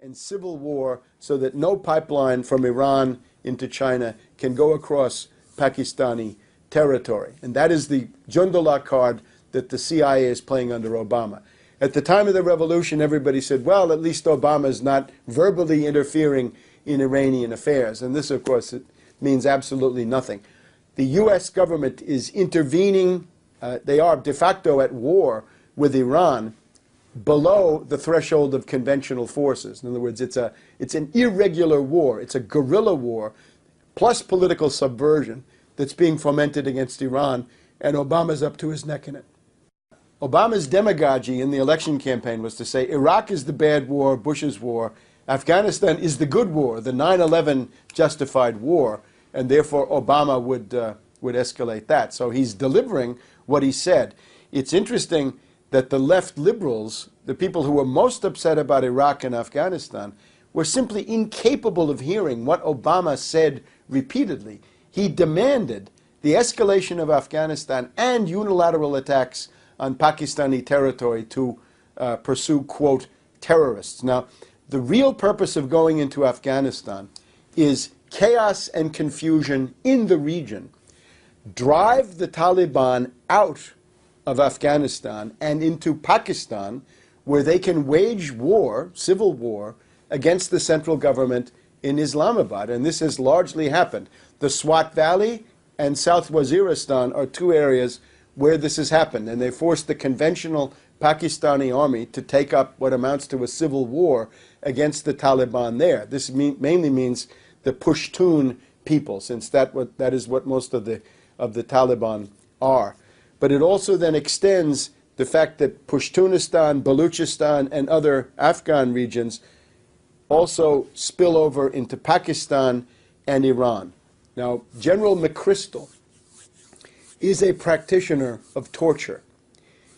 and civil war so that no pipeline from Iran into China can go across Pakistani territory. And that is the Jundullah card that the CIA is playing under Obama. At the time of the revolution, everybody said, well, at least Obama is not verbally interfering in Iranian affairs. And this, of course, it means absolutely nothing. The U.S. government is intervening. They are de facto at war with Iran below the threshold of conventional forces. In other words, it's an irregular war. It's a guerrilla war plus political subversion that's being fomented against Iran, and Obama's up to his neck in it. Obama's demagogy in the election campaign was to say Iraq is the bad war, Bush's war, Afghanistan is the good war, the 9/11 justified war, and therefore Obama would escalate that. So he's delivering what he said. It's interesting that the left liberals, the people who were most upset about Iraq and Afghanistan, were simply incapable of hearing what Obama said repeatedly. He demanded the escalation of Afghanistan and unilateral attacks on Pakistani territory to pursue, quote, terrorists. Now, the real purpose of going into Afghanistan is chaos and confusion in the region. Drive the Taliban out of Afghanistan and into Pakistan, where they can wage war, civil war, against the central government in Islamabad. And this has largely happened. The Swat Valley and South Waziristan are two areas where this has happened, and they forced the conventional Pakistani army to take up what amounts to a civil war against the Taliban there. This mainly means the Pushtun people, since that is what most of the Taliban are. But it also then extends the fact that Pashtunistan, Baluchistan, and other Afghan regions also spill over into Pakistan and Iran. Now, General McChrystal is a practitioner of torture.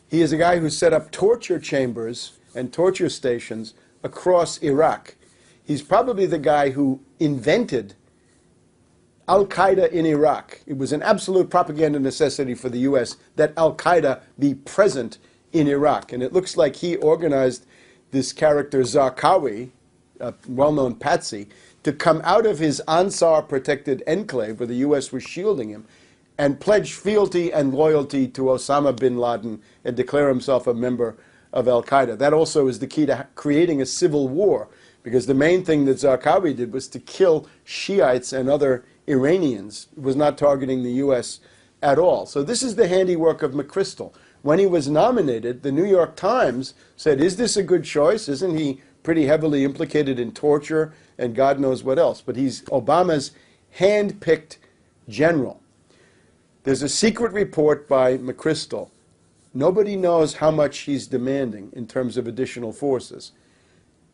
He is a guy who set up torture chambers and torture stations across Iraq. He's probably the guy who invented Al-Qaeda in Iraq. It was an absolute propaganda necessity for the U.S. that Al-Qaeda be present in Iraq. And it looks like he organized this character Zarqawi, a well-known patsy, to come out of his Ansar-protected enclave where the U.S. was shielding him and pledge fealty and loyalty to Osama bin Laden and declare himself a member of Al-Qaeda. That also is the key to creating a civil war, because the main thing that Zarqawi did was to kill Shiites and other Iranians. It was not targeting the U.S. at all. So this is the handiwork of McChrystal. When he was nominated, the New York Times said, is this a good choice? Isn't he pretty heavily implicated in torture and God knows what else? But he's Obama's hand-picked general. There's a secret report by McChrystal. Nobody knows how much he's demanding in terms of additional forces.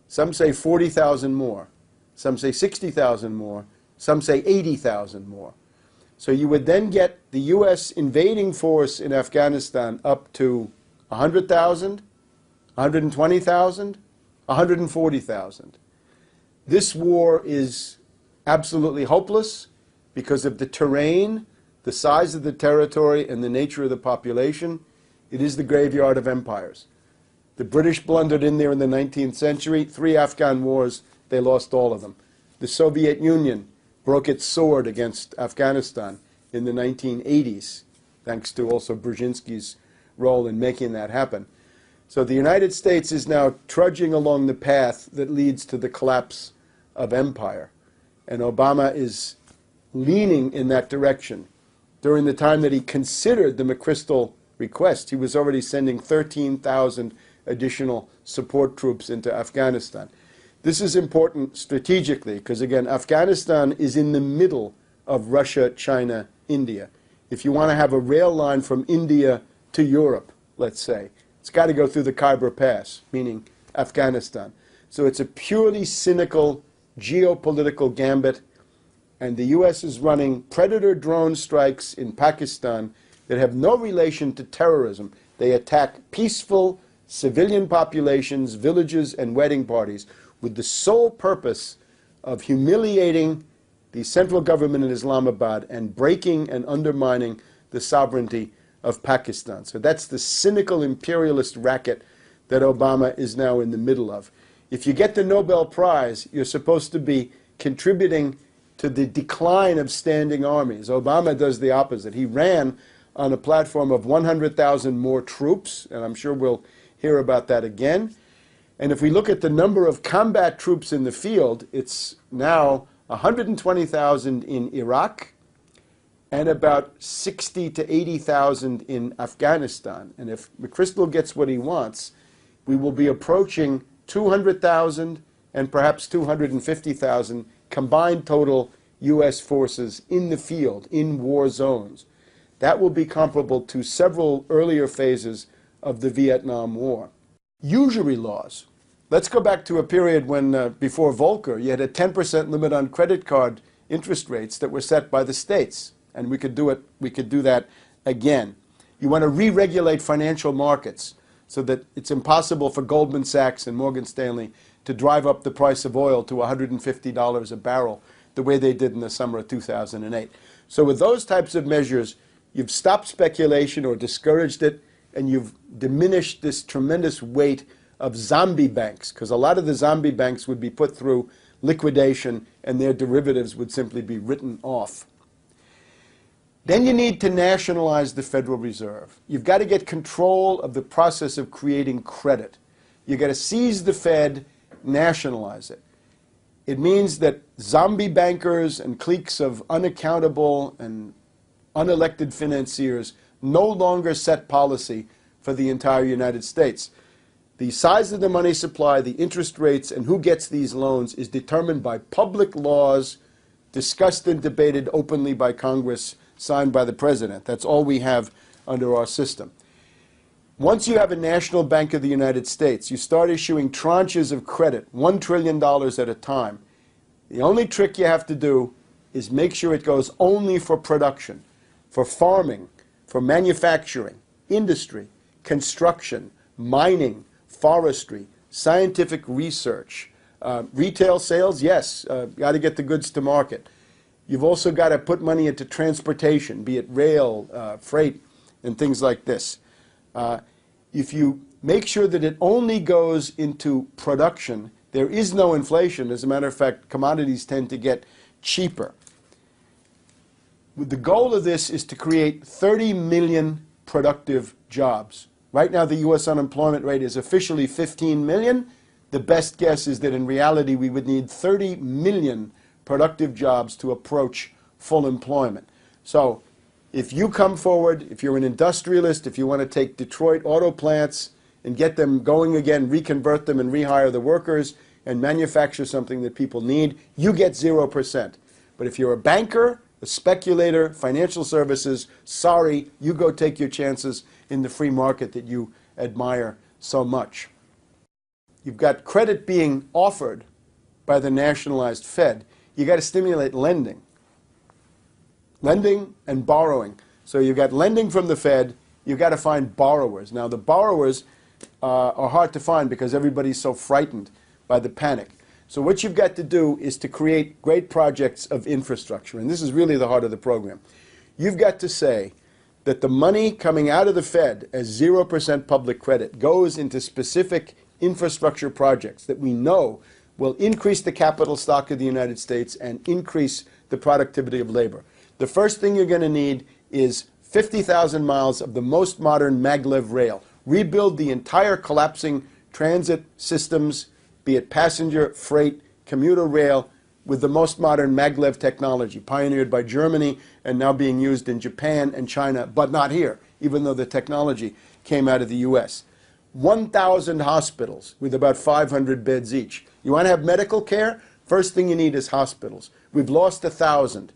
Some say 40,000 more. Some say 60,000 more. Some say 80,000 more. So you would then get the U.S. invading force in Afghanistan up to 100,000, 120,000, 140,000. This war is absolutely hopeless because of the terrain, the size of the territory, and the nature of the population. It is the graveyard of empires. The British blundered in there in the 19th century. 3 Afghan wars, they lost all of them. The Soviet Union broke its sword against Afghanistan in the 1980s, thanks to also Brzezinski's role in making that happen. So the United States is now trudging along the path that leads to the collapse of empire. And Obama is leaning in that direction. During the time that he considered the McChrystal request, he was already sending 13,000 additional support troops into Afghanistan. This is important strategically because, again, Afghanistan is in the middle of Russia, China, India. If you want to have a rail line from India to Europe, let's say, it's got to go through the Khyber Pass, meaning Afghanistan. So it's a purely cynical geopolitical gambit, and the U.S. is running predator drone strikes in Pakistan that have no relation to terrorism. They attack peaceful civilian populations, villages, and wedding parties with the sole purpose of humiliating the central government in Islamabad and breaking and undermining the sovereignty of Pakistan. So that's the cynical imperialist racket that Obama is now in the middle of. If you get the Nobel Prize, you're supposed to be contributing to the decline of standing armies. Obama does the opposite. He ran on a platform of 100,000 more troops, and I'm sure we'll hear about that again. And if we look at the number of combat troops in the field, it's now 120,000 in Iraq and about 60 to 80,000 in Afghanistan. And if McChrystal gets what he wants, we will be approaching 200,000 and perhaps 250,000 combined total U.S. forces in the field, in war zones. That will be comparable to several earlier phases of the Vietnam War. Usury laws. Let's go back to a period when, before Volcker, you had a 10% limit on credit card interest rates that were set by the states. And we could do that again. You want to re-regulate financial markets so that it's impossible for Goldman Sachs and Morgan Stanley to drive up the price of oil to $150 a barrel the way they did in the summer of 2008. So with those types of measures, you've stopped speculation or discouraged it, and you've diminished this tremendous weight of zombie banks, because a lot of the zombie banks would be put through liquidation and their derivatives would simply be written off. Then you need to nationalize the Federal Reserve. You've got to get control of the process of creating credit. You've got to seize the Fed, nationalize it. It means that zombie bankers and cliques of unaccountable and unelected financiers no longer set policy for the entire United States. The size of the money supply, the interest rates, and who gets these loans is determined by public laws discussed and debated openly by Congress, signed by the President. That's all we have under our system. Once you have a National Bank of the United States, you start issuing tranches of credit, $1 trillion at a time. The only trick you have to do is make sure it goes only for production, for farming, for manufacturing, industry, construction, mining, forestry, scientific research, retail sales, yes, got to get the goods to market. You've also got to put money into transportation, be it rail, freight, and things like this. If you make sure that it only goes into production, there is no inflation. As a matter of fact, commodities tend to get cheaper. The goal of this is to create 30 million productive jobs. Right now, the U.S. unemployment rate is officially 15 million. The best guess is that in reality, we would need 30 million productive jobs to approach full employment. So if you come forward, if you're an industrialist, if you want to take Detroit auto plants and get them going again, reconvert them and rehire the workers and manufacture something that people need, you get 0%. But if you're a banker, a speculator, financial services, sorry, you go take your chances in the free market that you admire so much. You've got credit being offered by the nationalized Fed. You got to stimulate lending. Lending and borrowing. So you've got lending from the Fed, you've got to find borrowers. Now the borrowers are hard to find because everybody's so frightened by the panic. So what you've got to do is to create great projects of infrastructure, and this is really the heart of the program. You've got to say that the money coming out of the Fed as 0% public credit goes into specific infrastructure projects that we know will increase the capital stock of the United States and increase the productivity of labor. The first thing you're going to need is 50,000 miles of the most modern maglev rail. Rebuild the entire collapsing transit systems, be it passenger, freight, commuter rail, with the most modern maglev technology, pioneered by Germany and now being used in Japan and China, but not here, even though the technology came out of the U.S. 1,000 hospitals with about 500 beds each. You want to have medical care? First thing you need is hospitals. We've lost 1,000.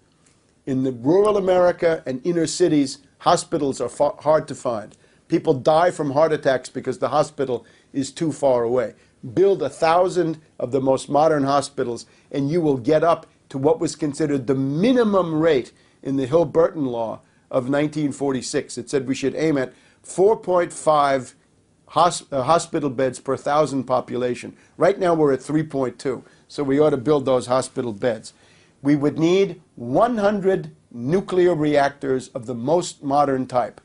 In the rural America and inner cities, hospitals are hard to find. People die from heart attacks because the hospital is too far away. Build 1,000 of the most modern hospitals, and you will get up to what was considered the minimum rate in the Hill-Burton law of 1946. It said we should aim at 4.5 hospital beds per 1,000 population. Right now we're at 3.2, so we ought to build those hospital beds. We would need 100 nuclear reactors of the most modern type,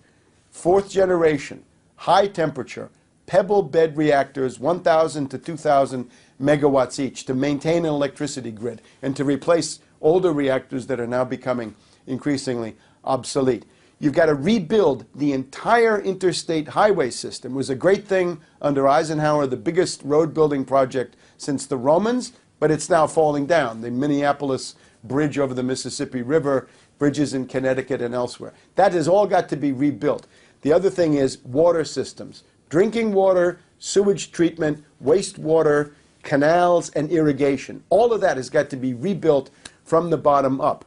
fourth generation, high temperature, pebble bed reactors, 1,000 to 2,000 megawatts each, to maintain an electricity grid and to replace older reactors that are now becoming increasingly obsolete. You've got to rebuild the entire interstate highway system. It was a great thing under Eisenhower, the biggest road building project since the Romans, but it's now falling down. The Minneapolis Bridge over the Mississippi River, bridges in Connecticut and elsewhere. That has all got to be rebuilt. The other thing is water systems. Drinking water, sewage treatment, wastewater, canals, and irrigation. All of that has got to be rebuilt from the bottom up.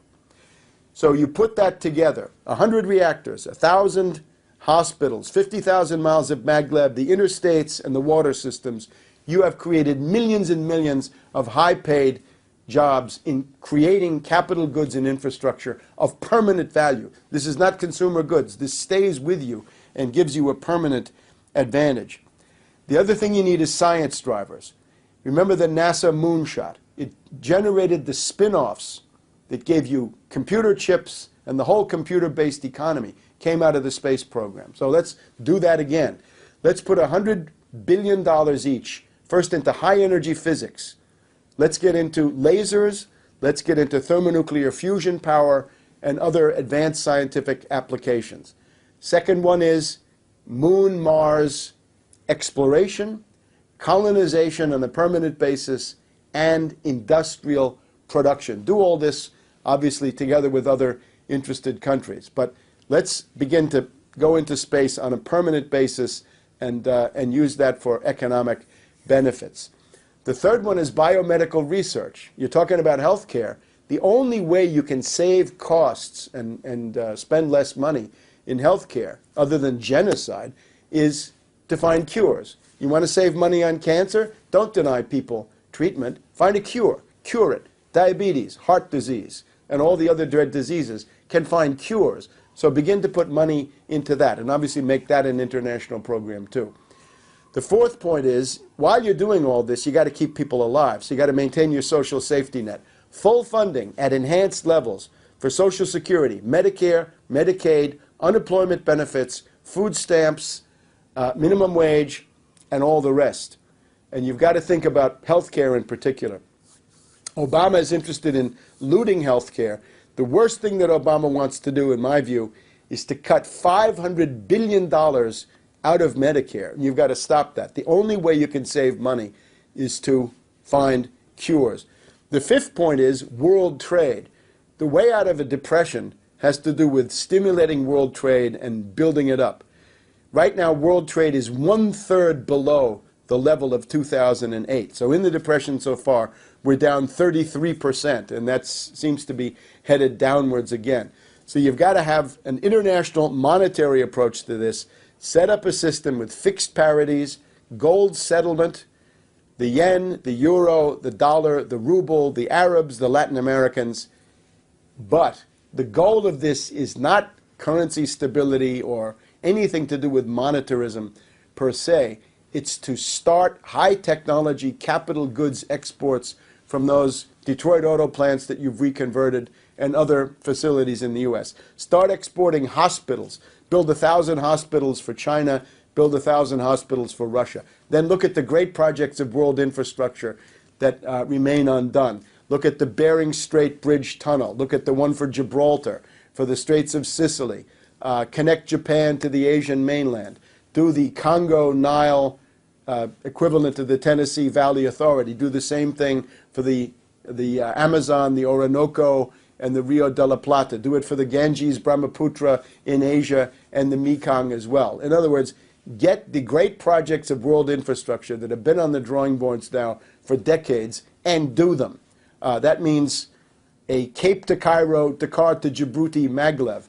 So you put that together, 100 reactors, 1,000 hospitals, 50,000 miles of maglev, the interstates and the water systems. You have created millions and millions of high-paid jobs in creating capital goods and infrastructure of permanent value. This is not consumer goods. This stays with you and gives you a permanent advantage. The other thing you need is science drivers. Remember the NASA moonshot. It generated the spin-offs that gave you computer chips, and the whole computer-based economy came out of the space program. So let's do that again. Let's put $100 billion each, first into high-energy physics. Let's get into lasers. Let's get into thermonuclear fusion power and other advanced scientific applications. Second one is Moon, Mars exploration, colonization on a permanent basis, and industrial production. Do all this, obviously, together with other interested countries. But let's begin to go into space on a permanent basis and use that for economic benefits. The third one is biomedical research. You're talking about healthcare. The only way you can save costs and spend less money in healthcare, other than genocide, is to find cures. You want to save money on cancer? Don't deny people treatment. Find a cure. Cure it. Diabetes, heart disease, and all the other dread diseases can find cures. So begin to put money into that, and obviously make that an international program too. The fourth point is, while you're doing all this, you got to keep people alive. So you got to maintain your social safety net. Full funding at enhanced levels for Social Security, Medicare, Medicaid, unemployment benefits, food stamps, minimum wage, and all the rest. And you've got to think about health care in particular. Obama is interested in looting health care. The worst thing that Obama wants to do, in my view, is to cut $500 billion out of Medicare. And you've got to stop that. The only way you can save money is to find cures. The fifth point is world trade. The way out of a depression has to do with stimulating world trade and building it up. Right now, world trade is 1/3 below the level of 2008. So in the depression so far, we're down 33%, and that seems to be headed downwards again. So you've got to have an international monetary approach to this, set up a system with fixed parities, gold settlement, the yen, the euro, the dollar, the ruble, the Arabs, the Latin Americans. But the goal of this is not currency stability or anything to do with monetarism per se. It's to start high technology capital goods exports from those Detroit auto plants that you've reconverted and other facilities in the U.S. Start exporting hospitals. Build 1,000 hospitals for China. Build 1,000 hospitals for Russia. Then look at the great projects of world infrastructure that remain undone. Look at the Bering Strait Bridge Tunnel. Look at the one for Gibraltar, for the Straits of Sicily. Connect Japan to the Asian mainland. Do the Congo-Nile equivalent to the Tennessee Valley Authority. Do the same thing for the Amazon, the Orinoco, and the Rio de la Plata. Do it for the Ganges, Brahmaputra in Asia, and the Mekong as well. In other words, get the great projects of world infrastructure that have been on the drawing boards now for decades and do them. That means a Cape to Cairo, Dakar to Djibouti maglev.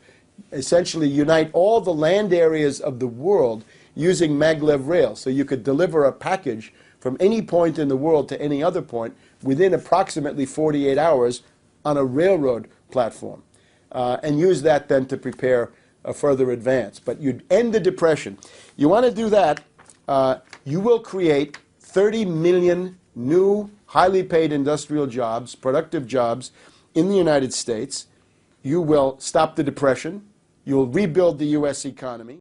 Essentially unite all the land areas of the world using maglev rail. So you could deliver a package from any point in the world to any other point within approximately 48 hours on a railroad platform. And use that then to prepare a further advance. But you'd end the depression. You want to do that, you will create 30 million new highly paid industrial jobs, productive jobs in the United States. You will stop the depression. You'll rebuild the U.S. economy.